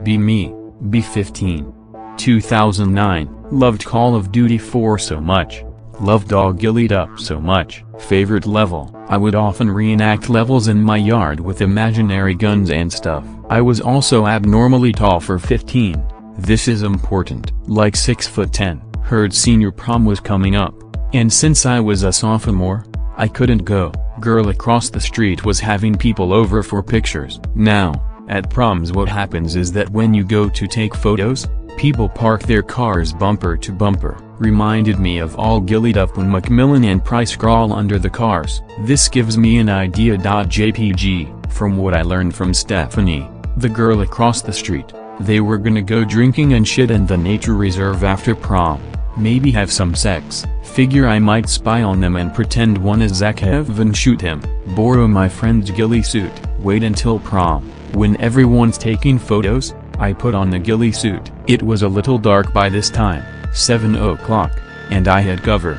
Be me, be 15. 2009, loved Call of Duty 4 so much. Loved Dog Gillied Up so much. Favorite level, I would often reenact levels in my yard with imaginary guns and stuff. I was also abnormally tall for 15. This is important. Like 6'10", heard senior prom was coming up. And since I was a sophomore, I couldn't go. Girl across the street was having people over for pictures. Now, at proms what happens is that when you go to take photos, people park their cars bumper to bumper. Reminded me of All Gillied Up when Macmillan and Price scrawl under the cars. This gives me an idea. JPG, from what I learned from Stephanie, the girl across the street, they were gonna go drinking and shit in the nature reserve after prom. Maybe have some sex. Figure I might spy on them and pretend one is Zakhev and shoot him. Borrow my friend's ghillie suit. Wait until prom. When everyone's taking photos, I put on the ghillie suit. It was a little dark by this time, 7 o'clock, and I had cover.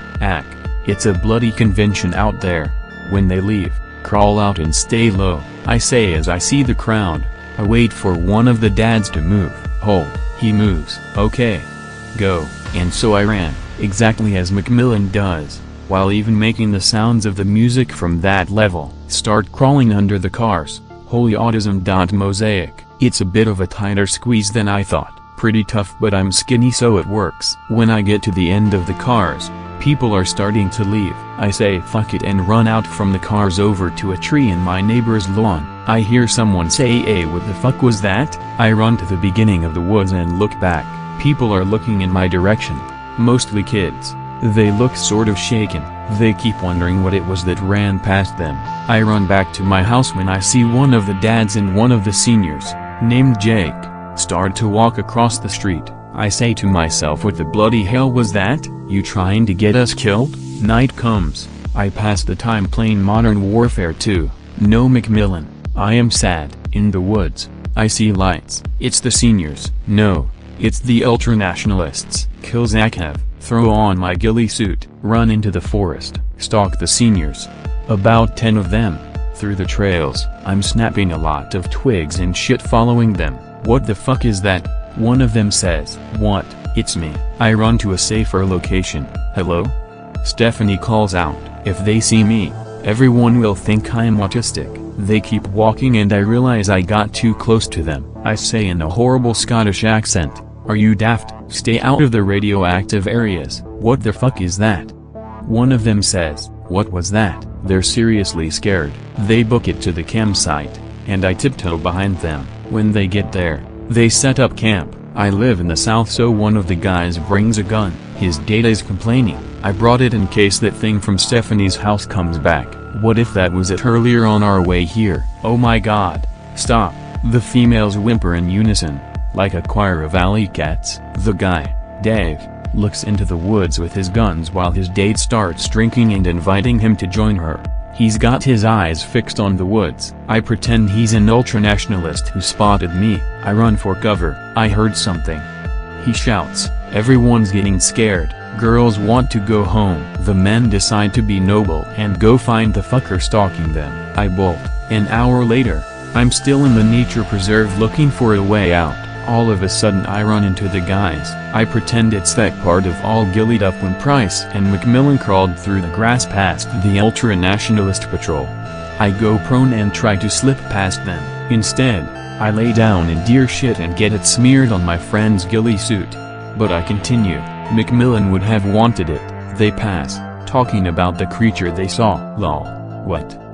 It's a bloody convention out there. When they leave, crawl out and stay low, I say as I see the crowd. I wait for one of the dads to move. Hold, he moves. Okay. Go. And so I ran, exactly as Macmillan does, while even making the sounds of the music from that level. Start crawling under the cars. Holy autism. Mosaic. It's a bit of a tighter squeeze than I thought. Pretty tough, but I'm skinny so it works. When I get to the end of the cars, people are starting to leave. I say fuck it and run out from the cars over to a tree in my neighbor's lawn. I hear someone say, "Hey, what the fuck was that?" I run to the beginning of the woods and look back. People are looking in my direction. Mostly kids. They look sort of shaken. They keep wondering what it was that ran past them. I run back to my house when I see one of the dads and one of the seniors, named Jake, start to walk across the street. I say to myself, what the bloody hell was that? You trying to get us killed? Night comes. I pass the time playing Modern Warfare 2. No Macmillan. I am sad. In the woods, I see lights. It's the seniors. No. It's the ultranationalists. Kill Zakhev, throw on my ghillie suit, run into the forest, stalk the seniors. About 10 of them. Through the trails, I'm snapping a lot of twigs and shit following them. What the fuck is that? One of them says, "What?" It's me. I run to a safer location. Hello? Stephanie calls out, "If they see me, everyone will think I'm autistic." They keep walking and I realize I got too close to them. I say in a horrible Scottish accent, "Are you daft? Stay out of the radioactive areas." What the fuck is that? One of them says, "What was that?" They're seriously scared. They book it to the campsite, and I tiptoe behind them. When they get there, they set up camp. I live in the south, so one of the guys brings a gun. His data is complaining. I brought it in case that thing from Stephanie's house comes back. What if that was it earlier on our way here? Oh my god. Stop. The females whimper in unison, like a choir of alley cats. The guy, Dave, looks into the woods with his guns while his date starts drinking and inviting him to join her. He's got his eyes fixed on the woods. I pretend he's an ultranationalist who spotted me. I run for cover. I heard something. He shouts. Everyone's getting scared. Girls want to go home. The men decide to be noble and go find the fucker stalking them. I bolt. An hour later, I'm still in the nature preserve looking for a way out. All of a sudden I run into the guys. I pretend it's that part of All Gillied Up when Price and Macmillan crawled through the grass past the ultra-nationalist patrol. I go prone and try to slip past them. Instead, I lay down in deer shit and get it smeared on my friend's ghillie suit. But I continue. Macmillan would have wanted it. They pass, talking about the creature they saw. Lol.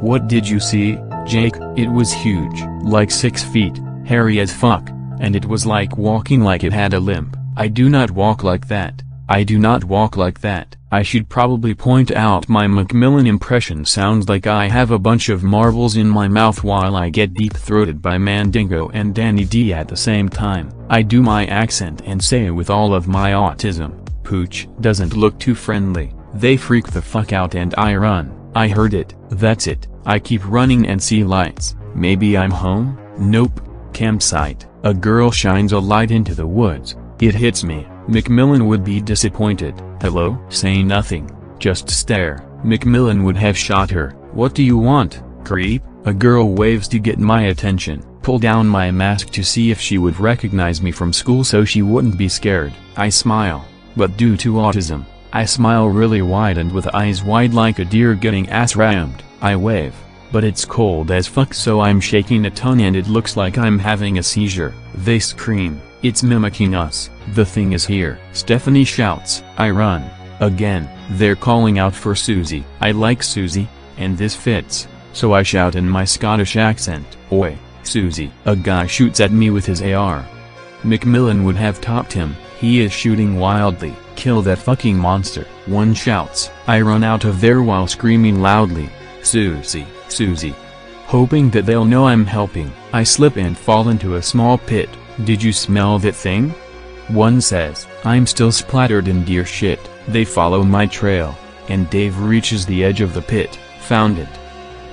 What did you see, Jake? It was huge. Like 6 feet, hairy as fuck. And it was like walking like it had a limp. I do not walk like that. I do not walk like that. I should probably point out my Macmillan impression sounds like I have a bunch of marbles in my mouth while I get deep-throated by Mandingo and Danny D at the same time. I do my accent and say with all of my autism, "Pooch doesn't look too friendly." They freak the fuck out and I run. I heard it. That's it. I keep running and see lights. Maybe I'm home? Nope. Campsite. A girl shines a light into the woods. It hits me. Macmillan would be disappointed. Hello? Say nothing. Just stare. Macmillan would have shot her. What do you want, creep? A girl waves to get my attention. pull down my mask to see if she would recognize me from school so she wouldn't be scared. I smile, but due to autism, I smile really wide and with eyes wide like a deer getting ass rammed. I wave, but it's cold as fuck so I'm shaking a ton and it looks like I'm having a seizure. They scream, "It's mimicking us, the thing is here." Stephanie shouts. I run. Again, they're calling out for Susie. I like Susie, and this fits, so I shout in my Scottish accent, "Oi, Susie." A guy shoots at me with his AR. Macmillan would have topped him, he is shooting wildly. "Kill that fucking monster," one shouts. I run out of there while screaming loudly, "Susie, Susie," hoping that they'll know I'm helping. I slip and fall into a small pit. "Did you smell that thing?" one says. I'm still splattered in deer shit. They follow my trail, and Dave reaches the edge of the pit. "Found it,"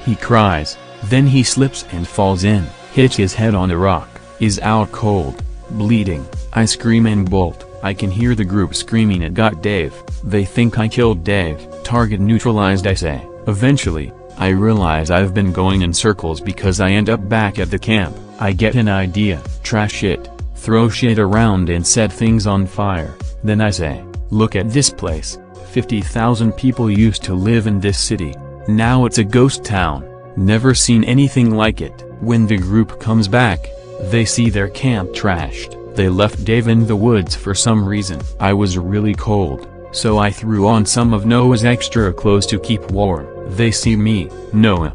he cries, then he slips and falls in, hits his head on a rock, is out cold, bleeding. I scream and bolt. I can hear the group screaming it got Dave. They think I killed Dave. Target neutralized, I say. Eventually, I realize I've been going in circles because I end up back at the camp. I get an idea, trash it, throw shit around and set things on fire. Then I say, "Look at this place, 50,000 people used to live in this city. Now it's a ghost town, never seen anything like it." When the group comes back, they see their camp trashed. They left Dave in the woods for some reason. I was really cold, so I threw on some of Noah's extra clothes to keep warm. They see me. "Noah,"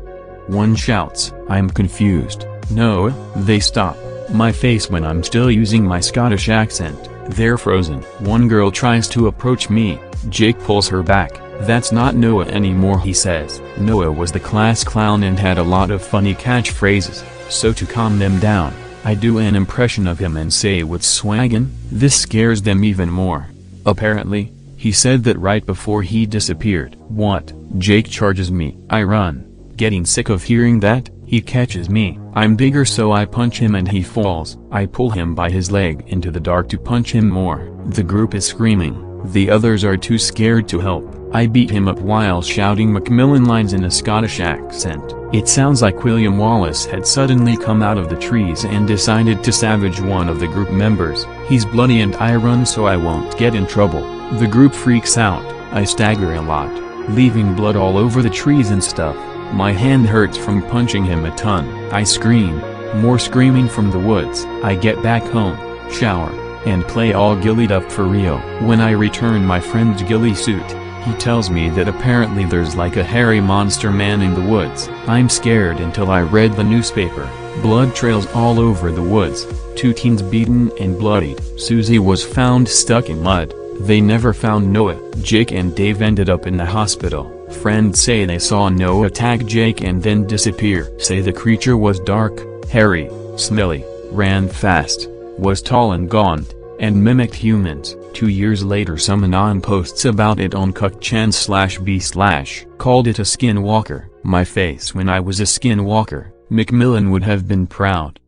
one shouts. I'm confused. "Noah." They stop. My face when I'm still using my Scottish accent. They're frozen. One girl tries to approach me. Jake pulls her back. "That's not Noah anymore," he says. Noah was the class clown and had a lot of funny catchphrases, so to calm them down, I do an impression of him and say with swaggin'. This scares them even more. Apparently, he said that right before he disappeared. "What?" Jake charges me. I run. Getting sick of hearing that, he catches me. I'm bigger so I punch him and he falls. I pull him by his leg into the dark to punch him more. The group is screaming. The others are too scared to help. I beat him up while shouting Macmillan lines in a Scottish accent. It sounds like William Wallace had suddenly come out of the trees and decided to savage one of the group members. He's bloody and I run so I won't get in trouble. The group freaks out. I stagger a lot, leaving blood all over the trees and stuff. My hand hurts from punching him a ton. I scream. More screaming from the woods. I get back home, shower, and play all gillied up for Rio. When I return my friend's ghillie suit, he tells me that apparently there's like a hairy monster man in the woods. I'm scared until I read the newspaper. Blood trails all over the woods. 2 teens beaten and bloodied. Susie was found stuck in mud. They never found Noah. Jake and Dave ended up in the hospital. Friends say they saw Noah attack Jake and then disappear. Say the creature was dark, hairy, smelly, ran fast, was tall and gaunt, and mimicked humans. 2 years later some anon posts about it on cuckchan/b/ called it a skinwalker. My face when I was a skinwalker. Macmillan would have been proud.